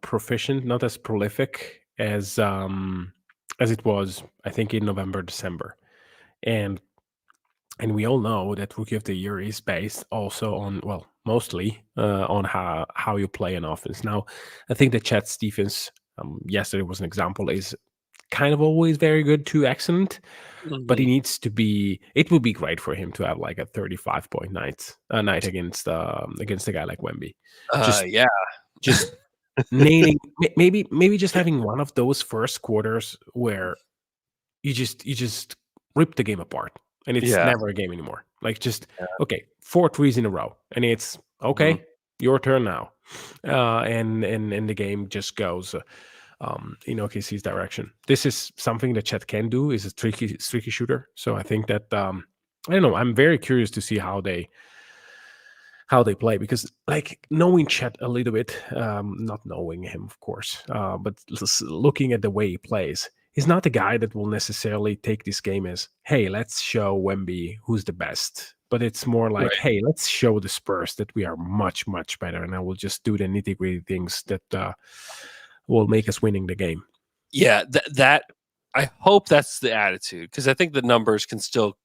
proficient, not as prolific as it was, I think, in November, December, and we all know that rookie of the year is based also on, well, mostly on how you play an offense. Now, I think that Chad's defense, yesterday was an example, is kind of always very good to excellent. But he Mhm. needs to be. It would be great for him to have like a 35-point night against a guy like Wemby. Just Yeah. just nailing, maybe just having one of those first quarters where you just rip the game apart, and it's Yeah. never a game anymore. Like just okay, 4 threes in a row, and it's Mhm. okay. Your turn now, and the game just goes in OKC's direction. This is something that Chet can do. Is a streaky shooter. So I think that I don't know. I'm very curious to see how they play because like knowing Chet a little bit, not knowing him of course, but looking at the way he plays, he's not the guy that will necessarily take this game as, hey, let's show Wemby who's the best. But it's more like, Right. hey, let's show the Spurs that we are much, much better, and I will just do the nitty gritty things that will make us winning the game. Yeah. That I hope that's the attitude because I think the numbers can still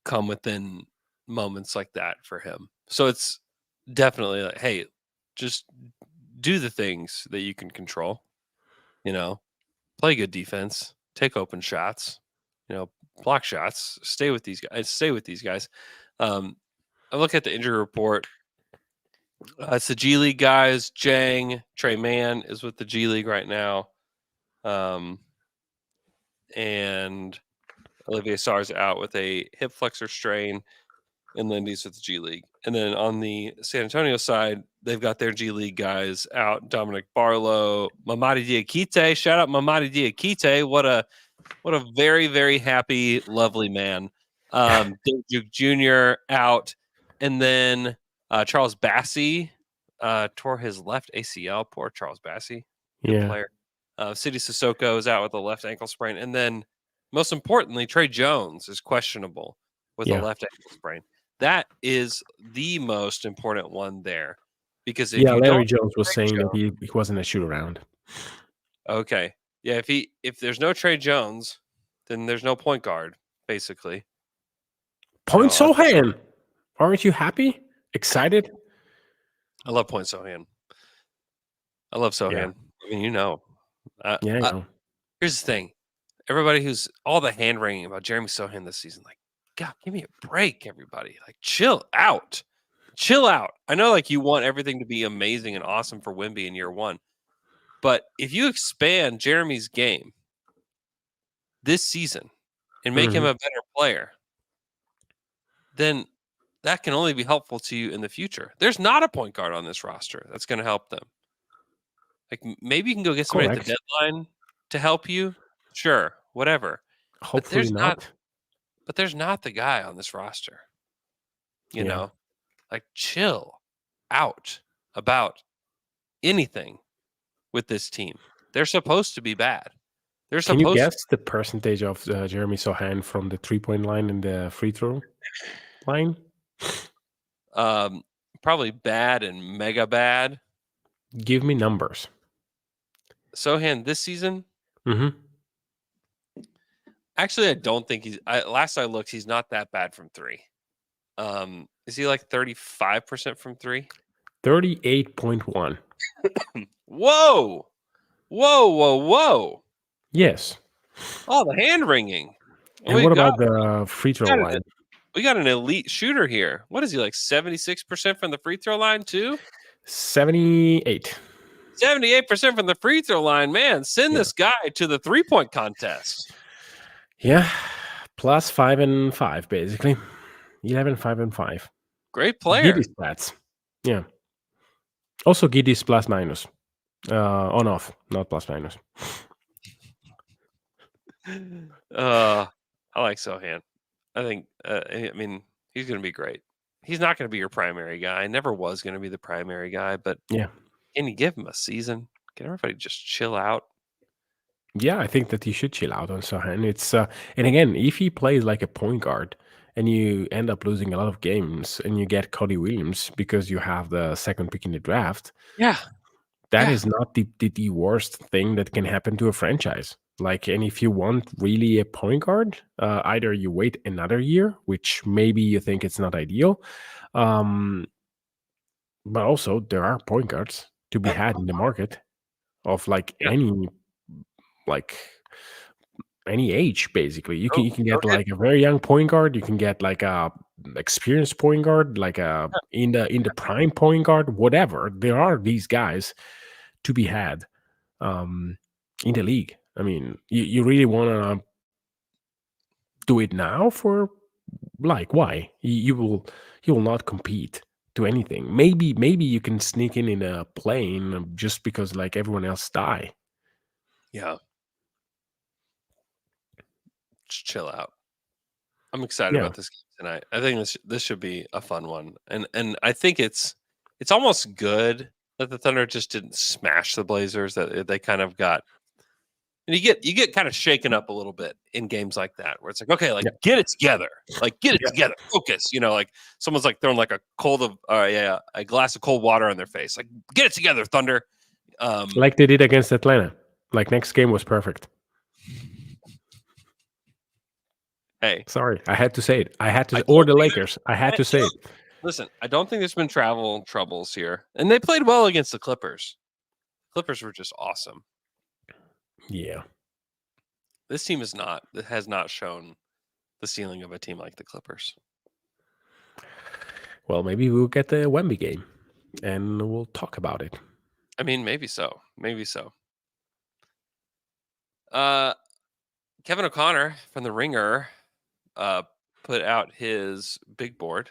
come within moments like that for him. So it's definitely like, hey, just do the things that you can control. You know, play good defense, take open shots, block shots, stay with these guys, stay with these guys. I look at the injury report. It's the G League guys. Jang, Trey Mann is with the G League right now. And Olivier Sarr's out with a hip flexor strain. and Lindy's with the G League. And then on the San Antonio side, they've got their G League guys out. Dominic Barlow, Mamadi Diakite. Shout out Mamadi Diakite. What a very, very happy, lovely man. Dave Duke Jr. out. And then Charles Bassey tore his left ACL. Poor Charles Bassey. Good player. City Sissoko is out with a left ankle sprain. And then, most importantly, Trey Jones is questionable with a left ankle sprain. That is the most important one there. Because if you Larry don't Jones was saying that he wasn't a shoot around. Okay. Yeah, if there's no Trey Jones, then there's no point guard, basically. Point Sohan. Aren't you happy? Excited? I love Point Sohan. I love Sohan. I mean, you know. I know. Here's the thing. Everybody who's all the hand wringing about Jeremy Sohan this season, like, God, give me a break, everybody. Like, chill out. Chill out. I know, like, you want everything to be amazing and awesome for Wemby in year one. But if you expand Jeremy's game this season and make him a better player, then that can only be helpful to you in the future. There's not a point guard on this roster that's going to help them. Like, maybe you can go get somebody at the deadline to help you. Sure, whatever. Hopefully not. But there's not the guy on this roster. You know, like, chill out about anything with this team. They're supposed to be bad. Can you guess the percentage of Jeremy Sohan from the 3-point line and the free throw line? Probably bad and mega bad. Give me numbers. Sohan this season? Mm-hmm. Actually, I don't think last I looked, he's not that bad from three. Is he like 35% from three? 38.1. Whoa! Yes. Oh, the hand wringing. And what about the free throw line? We got an elite shooter here. What is he, like 76% from the free throw line too? 78. 78% from the free throw line. Man, send this guy to the 3-point contest. Yeah. Plus 5 and 5, basically. 11, 5 and 5. Great player. Giddy's stats. Yeah. Also Giddy's plus minus. On off, not plus minus. I like Sohan. I think, I mean, he's going to be great. He's not going to be your primary guy. Never was going to be the primary guy, but can you give him a season? Can everybody just chill out? Yeah, I think that you should chill out on Sohan. It's and again, if he plays like a point guard and you end up losing a lot of games and you get Cody Williams because you have the second pick in the draft, that is not the worst thing that can happen to a franchise. Like, and if you want really a point guard, either you wait another year, which maybe you think it's not ideal, but also there are point guards to be had in the market of any age, basically. You can get like a very young point guard. You can get like a experienced point guard, like a in the prime point guard, whatever. There are these guys to be had in the league. I mean, you really want to do it now for like why? You will not compete to anything. Maybe you can sneak in a plane just because like everyone else die. Yeah. Just chill out. I'm excited about this game tonight. I think this should be a fun one. And I think it's almost good that the Thunder just didn't smash the Blazers, that they kind of got, and you get kind of shaken up a little bit in games like that, where it's like, okay, like get it together, like get it together, focus. You know, like someone's like throwing like a glass of cold water on their face, like get it together, Thunder. Like they did against Atlanta. Like next game was perfect. Hey, sorry, I had to say it. Or the Lakers. I had to say it. Listen, I don't think there's been travel troubles here, and they played well against the Clippers. Clippers were just awesome. Yeah. This team has not shown the ceiling of a team like the Clippers. Well, maybe we'll get the Wemby game, and we'll talk about it. I mean, maybe so. Maybe so. Kevin O'Connor from The Ringer put out his big board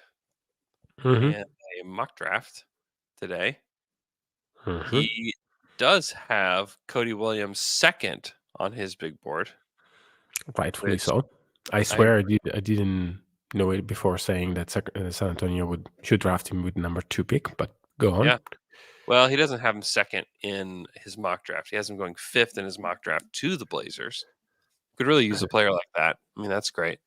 Mhm. in a mock draft today. Mhm. He does have Cody Williams second on his big board, Rightfully which so. I I swear I didn't know it before saying that San Antonio should draft him with number 2 pick, but go on. yeah. Well, he doesn't have him second in his mock draft. He has him going fifth in his mock draft to the Blazers. Could really use a player like that. I mean, that's great.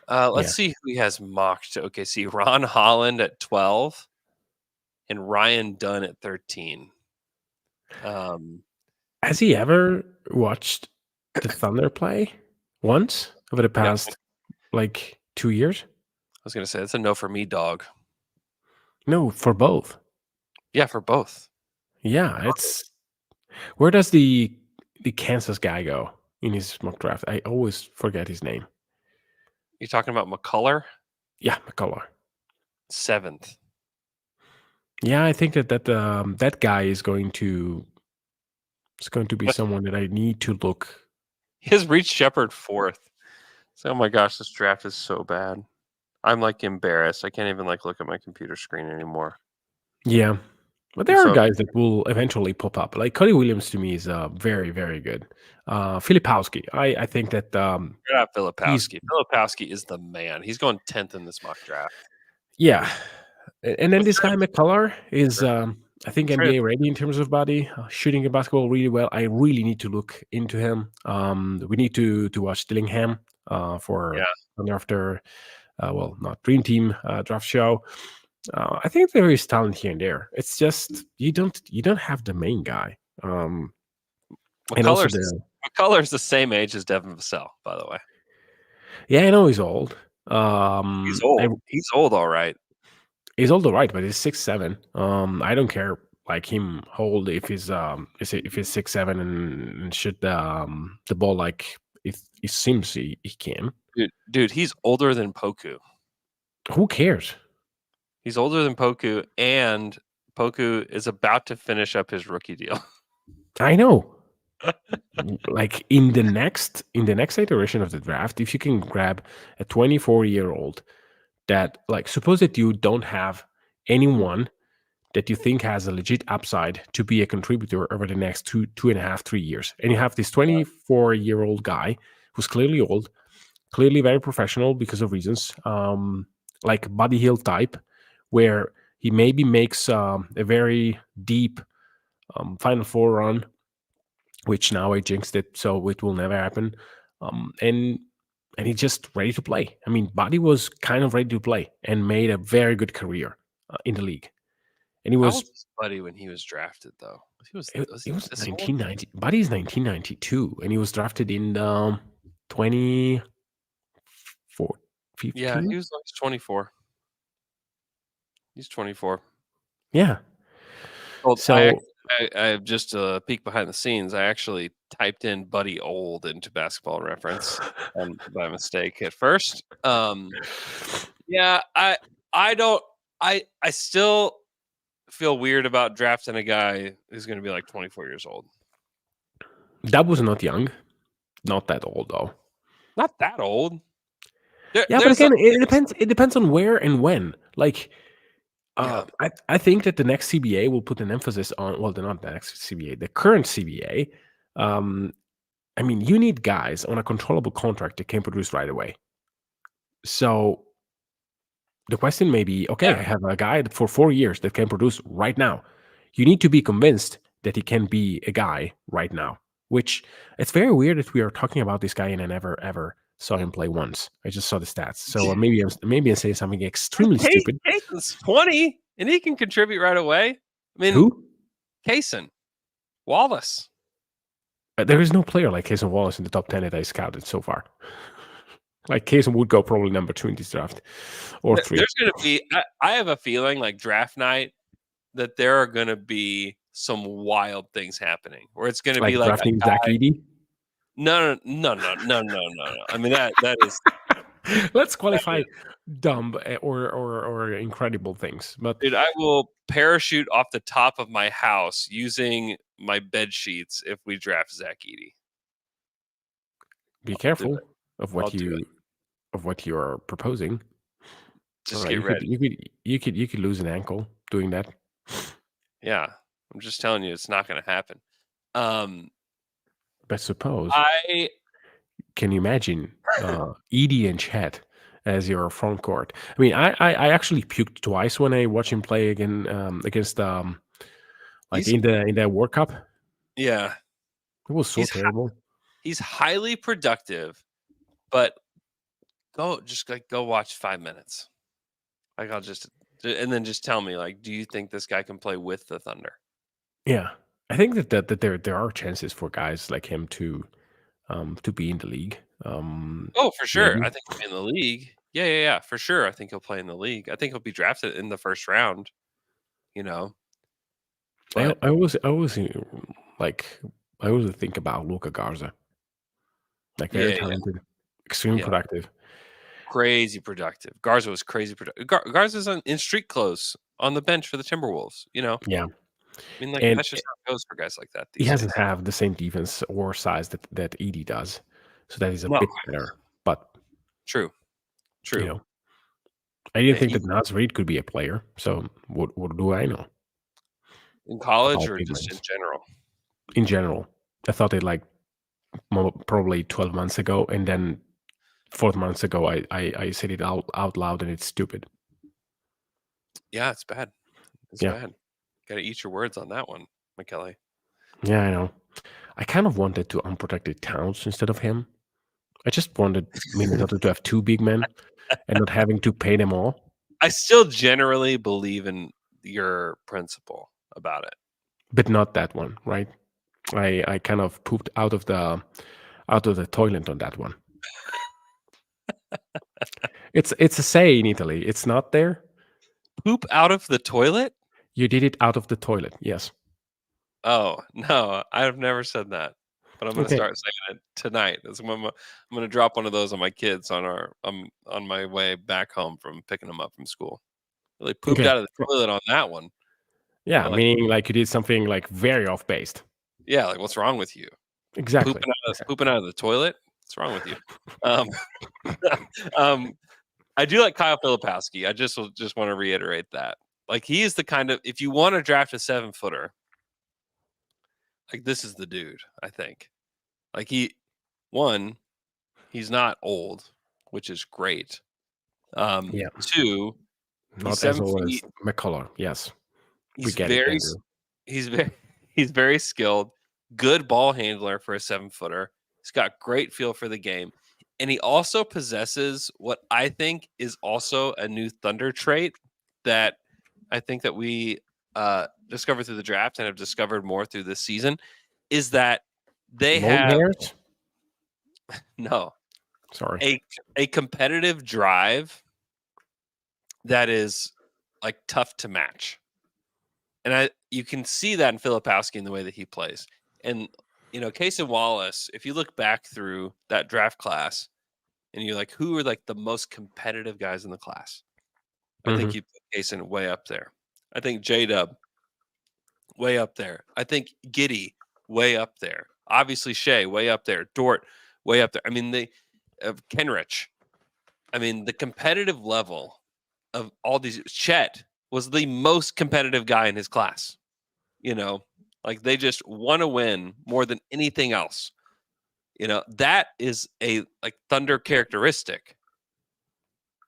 Let's Yeah. see who he has mocked to OKC. Ron Holland at 12 and Ryan Dunn at 13. Um, Has he ever watched the Thunder play once over the no, I past, like, 2 years? was going to say it's a no for me, dog. No, for both. Yeah, for both. Yeah, it's where does the Kansas guy go in his mock draft? I always forget his name. You talking about McCullough? Yeah, McCullough. Seventh. Yeah, I think that guy is going to be someone that I need to look. He has Reed Shepard fourth. So, oh my gosh, this draft is so bad. I'm like embarrassed. I can't even like look at my computer screen anymore. Yeah, but I'm there are so guys that will eventually pop up. Like Cody Williams to me is very very good. Filipowski, I think that not he's Filipowski. Filipowski is the man. He's going 10th in this mock draft. yeah. And then Let's this try guy McCullough is, to I think try to NBA ready in terms of body, shooting the basketball really well. I really need to look into him. We need to watch Dillingham for yeah. after, well, not Dream Team draft show. I think there is talent here and there. It's just you don't have the main guy. And also McCullough's the same age as Devin Vassell, by the way. yeah, I know he's old. He's old. He's old, all right. He's all right, but he's 6'7". I don't care like him hold if he's 6'7" and shoot the ball like it seems he can. Dude, he's older than Poku. Who cares? He's older than Poku, and Poku is about to finish up his rookie deal. I know. Like in the next iteration of the draft, if you can grab a 24-year-old that like suppose that you don't have anyone that you think has a legit upside to be a contributor over the next 2.5, 3 years. And you have this 24-year-old guy who's clearly old, clearly very professional because of reasons, like Buddy Hill type, where he maybe makes a very deep Final Four run, which now I jinxed it, so it will never happen. And he's just ready to play. I mean, Buddy was kind of ready to play and made a very good career in the league. And he How was old was Buddy when he was drafted, though? Was it he was this old? 1990. Buddy's 1992, and he was drafted in 2015. Yeah, he was like 24. He's 24. Yeah. Well, So I just a peek behind the scenes. I actually typed in Buddy Old into Basketball Reference by mistake at first. Yeah, I don't. I still feel weird about drafting a guy who's going to be like 24 years old. that was not young, not that old though. Not that old. Yeah, but again, it depends. It depends on where and when. Like, Yeah. I think that the next CBA will put an emphasis on. Well, not the next CBA, the current CBA. I mean, you need guys on a controllable contract that can produce right away. So the question may be, okay, I have a guy for 4 years that can produce right now. You need to be convinced that he can be a guy right now, which it's very weird that we are talking about this guy and I never ever saw him play once. I just saw the stats. So maybe I'm saying something extremely stupid. Kaysen's 20 and he can contribute right away. I mean, Who? Kaysen. Wallace. There is no player like Kaysen Wallace in the top 10 that I scouted so far. Like Kaysen would go probably number 2 in this draft or 3. There's going to be, I have a feeling like draft night that there are going to be some wild things happening where it's going to be like drafting Zach Edey. No. I mean, that is. Let's qualify dumb or incredible things. But dude, I will parachute off the top of my house using my bed sheets if we draft Zach Edey. Be careful of what you are proposing. Just get ready. You could lose an ankle doing that. Yeah, I'm just telling you, it's not going to happen. Um, But suppose, I can you imagine Edie and Chet as your front court? I mean, I actually puked twice when I watched him play again against like he's in the World Cup. yeah It was so he's terrible. he's highly productive, but go watch 5 minutes. Like and then just tell me, like, do you think this guy can play with the Thunder? Yeah, I think that there are chances for guys like him to be in the league. Oh, for sure. Maybe. I think he'll be in the league. Yeah, for sure. I think he'll play in the league. I think he'll be drafted in the first round. You know, but I always like I always think about Luka Garza, like very yeah, talented, extremely yeah, productive. crazy productive. Garza was crazy productive. Garza's in street clothes on the bench for the Timberwolves. Yeah, I mean, like, and that's just how it goes for guys like that he these hasn't days. have the same defense or size that Edie does, so that is a No, bit better. But true, you true. know, I didn't Man, think that Naz Reid could be a player. So what do I know in college about or big just in men general? in general? I thought it like probably 12 months ago, and then 4 months ago, I said it out loud, and it's stupid. Yeah, it's bad. It's Yeah, bad. Got to eat your words on that one, Michele. yeah, I know. I kind of wanted to unprotected Towns instead of him. I just wanted Minnesota to have two big men and not having to pay them all, I still generally believe in your principle about it. but not that one, right? I kind of pooped out of the toilet on that one. It's a say in Italy. It's not there. Poop out of the toilet? You did it out of the toilet. Yes. Oh, no, I've never said that, but I'm gonna Okay. start saying it tonight. I'm gonna drop one of those on my kids on my way back home from picking them up from school. Really pooped Okay. out of the toilet on that one. Yeah, They're like, meaning like you did something like very off based. yeah, like, what's wrong with you? Exactly. Pooping out of the toilet? What's wrong with you? Um, um, I do like Kyle Filipowski. Just want to reiterate that. Like, he is the kind of, if you want to draft a 7-footer, like, this is the dude, I think. Like, he's not old, which is great. Yeah. Two, he's Not as seven old as feet. McCullough. Yes. We He's get it, very Andrew. s- he's very he's very skilled, good ball handler for a 7-footer. He's got great feel for the game. And he also possesses what I think is also a new Thunder trait that I think that we discovered through the draft and have discovered more through this season is that they Long have hairs? no Sorry. a competitive drive that is like tough to match. And you can see that in Filipowski in the way that he plays. And Casey Wallace, if you look back through that draft class and you're like, who are like the most competitive guys in the class? I think Mhm. you put Kaysen way up there. I think J Dub way up there. I think Giddy way up there. Obviously Shea way up there. Dort way up there. I mean Kenrich. I mean the competitive level of all these. Chet was the most competitive guy in his class. Like they just want to win more than anything else. That is a like Thunder characteristic.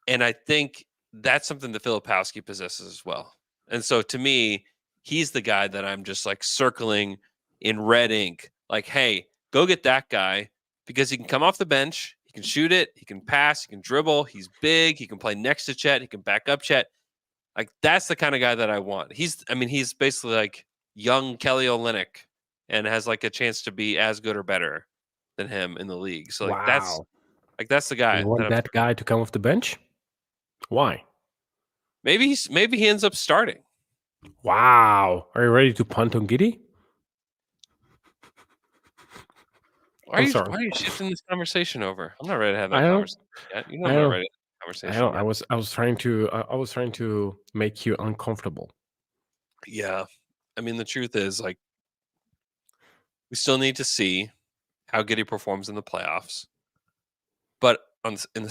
And I think that's something that Filipowski possesses as well. And so to me, he's the guy that I'm just like circling in red ink. Like, hey, go get that guy because he can come off the bench, he can shoot it, he can pass, he can dribble, he's big, he can play next to Chet, he can back up Chet. Like that's the kind of guy that I want. He's basically like young Kelly Olynyk and has like a chance to be as good or better than him in the league. So Wow. that's the guy You that want I'm that guy to come off the bench? Why? maybe he ends up starting. Wow. Are you ready to punt on Giddy? I'm sorry. Why are you shifting this conversation over? I'm not ready to have I that don't. conversation yet. You know I I'm not don't. ready to have that I conversation don't. yet. I was trying to. I was trying to make you uncomfortable. Yeah. I mean the truth is like we still need to see how Giddy performs in the playoffs. But at the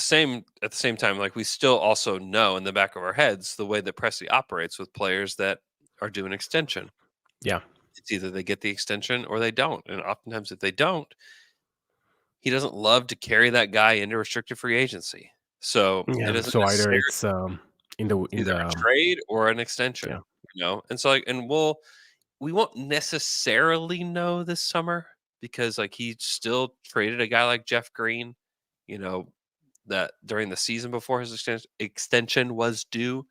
same time, like we still also know in the back of our heads the way that Presti operates with players that are due an extension. Yeah. It's either they get the extension or they don't, and oftentimes if they don't, he doesn't love to carry that guy into restricted free agency. So it Yeah. isn't So either necessarily it's in either the a trade or an extension, yeah. And so like, and we won't necessarily know this summer because like he still traded a guy like Jeff Green, you know, that during the season before his extension was due.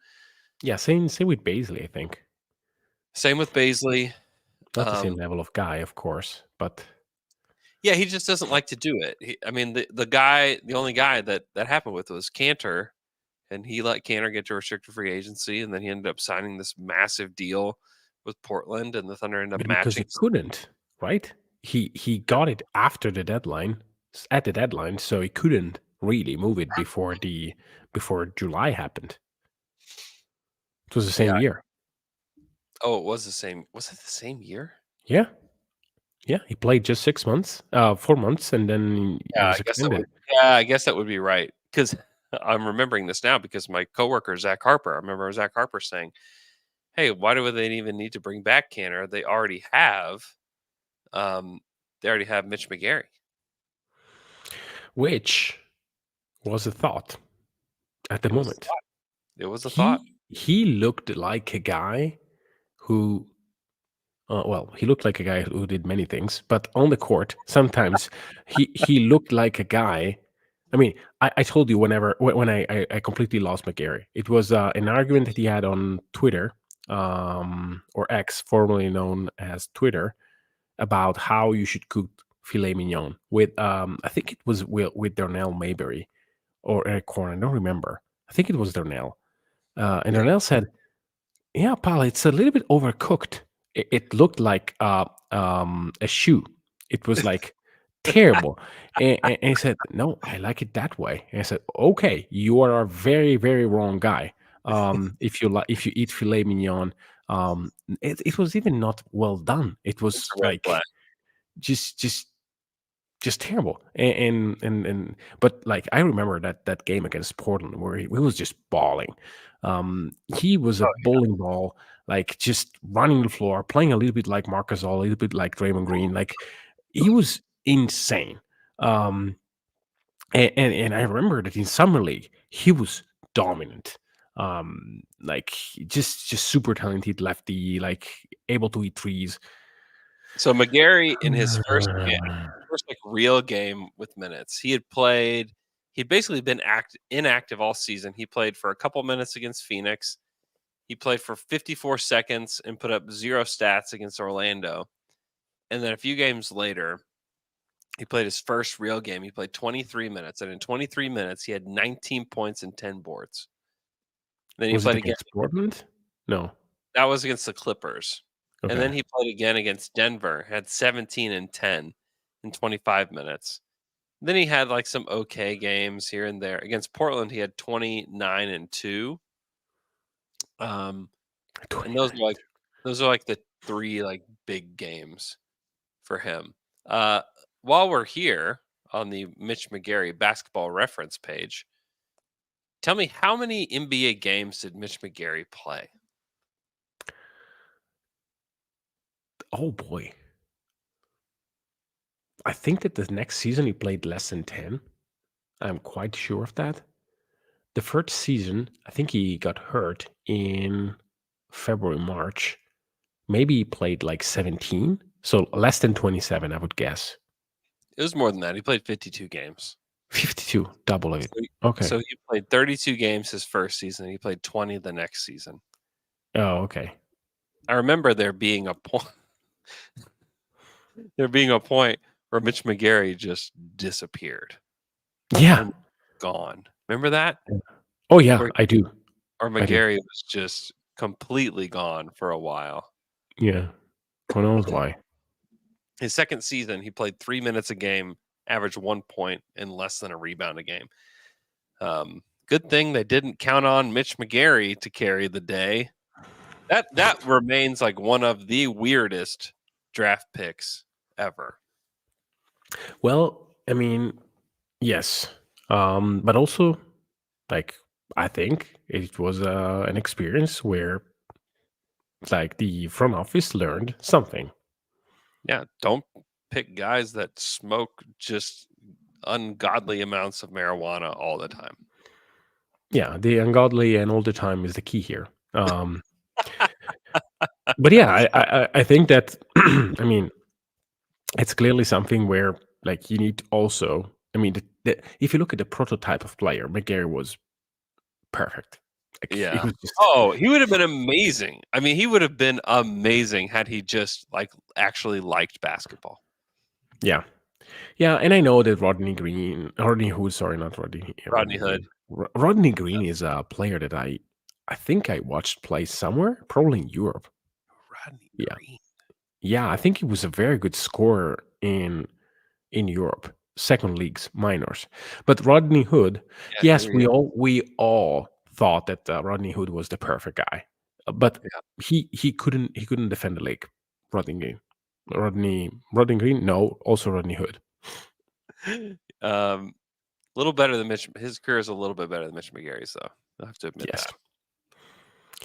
Yeah, same with Baisley, I think. Same with Baisley. Not the same level of guy, of course, but Yeah, he just doesn't like to do it. I mean, the only guy that happened with was Cantor, and he let Cantor get to restricted free agency, and then he ended up signing this massive deal with Portland, and the Thunder ended up because matching. he couldn't, right? He got it after the deadline, at the deadline, so he couldn't really move it before July happened. It was the Yeah. same year. Oh, it was the same. Was it the same year? Yeah, yeah. He played just 6 months, 4 months, and then it Yeah, was extended. I guess that would be right because I'm remembering this now because my coworker Zach Harper. I remember Zach Harper saying, "Hey, why do they even need to bring back Cantor? Um, they already have Mitch McGary." Which was a thought at the It was a moment. thought. It was a thought. He looked like a guy who well, he looked like a guy who did many things, but on the court, sometimes he looked like a guy. I mean, I told you when I completely lost McGarry. It was an argument that he had on Twitter, or X, formerly known as Twitter, about how you should cook filet mignon with I think it was with Darnell Mayberry or Eric Horn. I don't remember. I think it was Darnell. And Yeah. Darnell said, "Yeah, pal, it's a little bit overcooked. It looked like a shoe. It was like terrible." And he said, "No, I like it that way." And I said, "Okay, you are a very, very wrong guy. If you eat filet mignon, it was even not well done. It It's was a red flag. like just just just terrible." And but like I remember that game against Portland where he was just balling. He was a Oh, bowling ball, like just running the floor, playing a little bit like Marcus All, a little bit like Draymond Green. Like he was insane. Um, and I remember that in summer league he was dominant. Like just super talented lefty, like able to hit threes. so McGarry in his first like real game with minutes, he'd basically been inactive all season. He played for a couple minutes against Phoenix. He played for 54 seconds and put up 0 stats against Orlando. And then a few games later, he played his first real game. He played 23 minutes, and in 23 minutes, he had 19 points and 10 boards. Then he Was it played again. against Portland? No. That was against the Clippers. And Okay. then he played again against Denver, had 17 and 10 in 25 minutes. Then he had like some okay games here and there. Against Portland, he had 29 and 2. And 29. those are like the 3 like big games for him. Uh while we're here on the Mitch McGarry basketball reference page, tell me how many NBA games did Mitch McGarry play? Oh boy. I think that the next season he played less than 10. I'm quite sure of that. The first season, I think he got hurt in February, March. Maybe he played like 17. So less than 27, I would guess. It was more than that. He played 52 games. 52, double So it. he, Okay. so he played 32 games his first season. He played 20 the next season. Oh, okay. I remember there being a point where Mitch McGarry just disappeared Yeah. and gone. Remember that? Oh, yeah, Where I do. or I do. McGarry was just completely gone for a while. Yeah. Who knows why? His second season, he played 3 minutes a game, averaged 1 point and less than a rebound a game. Good thing they didn't count on Mitch McGarry to carry the day. That remains like one of the weirdest draft picks ever. Well, I mean, yes. But also, like, I think it was an experience where, like, the front office learned something. Yeah, don't pick guys that smoke just ungodly amounts of marijuana all the time. Yeah, the ungodly and all the time is the key here. But yeah, I think that I mean, it's clearly something where, like, you need also. I mean, if you look at the prototype of player, McGarry was perfect. Like, he Yeah. was just Oh, he would have been amazing. I mean, he would have been amazing had he just like actually liked basketball. yeah. Yeah, and I know that Rodney Hood, sorry, not Rodney Rodney Hood. Hood. Rodney Green is a player that I think I watched play somewhere, probably in Europe. Rodney Yeah. Green. Yeah, I think he was a very good scorer in Europe, second leagues, minors. But Rodney Hood, Yeah, yes, here he is. we all thought that Rodney Hood was the perfect guy, but he couldn't defend the league. Rodney Green, Rodney Green, no, also Rodney Hood. A little better than Mitch. His career is a little bit better than Mitch McGarry's, though. I have to admit Yes, that.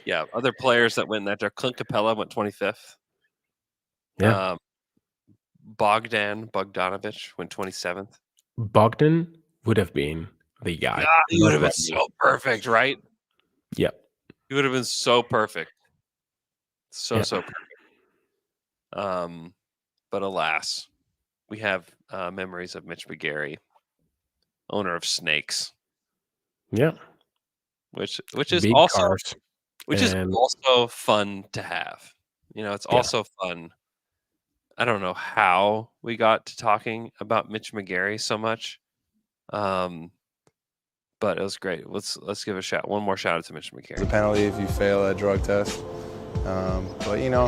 Yeah, other players that went in that draft. Clint Capella went 25th. yeah. Um, Bogdanovich went 27th. Bogdan would have been the God, guy, he would not have been Rodney. so perfect, right? Yeah, He would have been so perfect. So, yeah, so perfect. But alas, we have memories of Mitch McGarry, owner of Snakes, yeah. which is Big also cars and fun to have. You know, it's yeah. also fun. I don't know how we got to talking about Mitch McGarry so much, um, but it was great. Let's give one more shout out to Mitch It's a McGarry. penalty if you fail a drug test. But you know,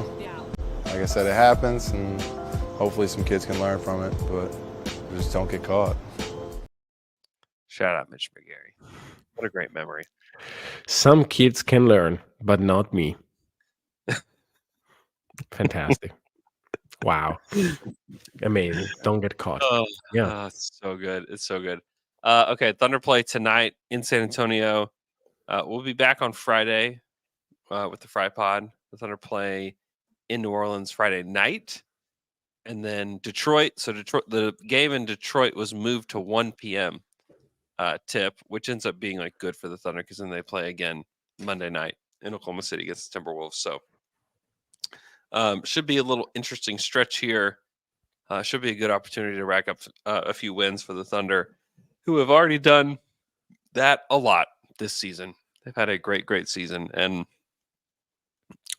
like I said, it happens, and hopefully some kids can learn from it, but just don't get caught. Shout out Mitch McGarry. What a great memory. Some kids can learn, but not me. Fantastic. Wow. Amazing. Don't get caught. Oh, Yeah. it's so good. It's so good. Okay, Thunder play tonight in San Antonio. We'll be back on Friday with the Fry Pod. The Thunder play in New Orleans Friday night, and then Detroit. So the game in Detroit was moved to 1 p.m. Tip, which ends up being like good for the Thunder because then they play again Monday night in Oklahoma City against the Timberwolves. So should be a little interesting stretch here. Should be a good opportunity to rack up a few wins for the Thunder, who have already done that a lot this season. They've had a great season, and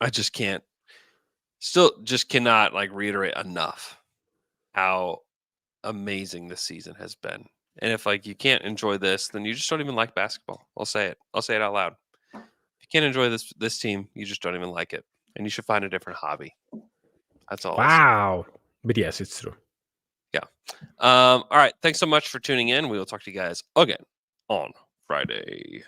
I just cannot like reiterate enough how amazing this season has been. And if like you can't enjoy this, then you just don't even like basketball. I'll say it. I'll say it out loud. If you can't enjoy this team, you just don't even like it, and you should find a different hobby. That's all I'll say. Wow. But yes, it's true. Yeah. All right. Thanks so much for tuning in. We will talk to you guys again on Friday.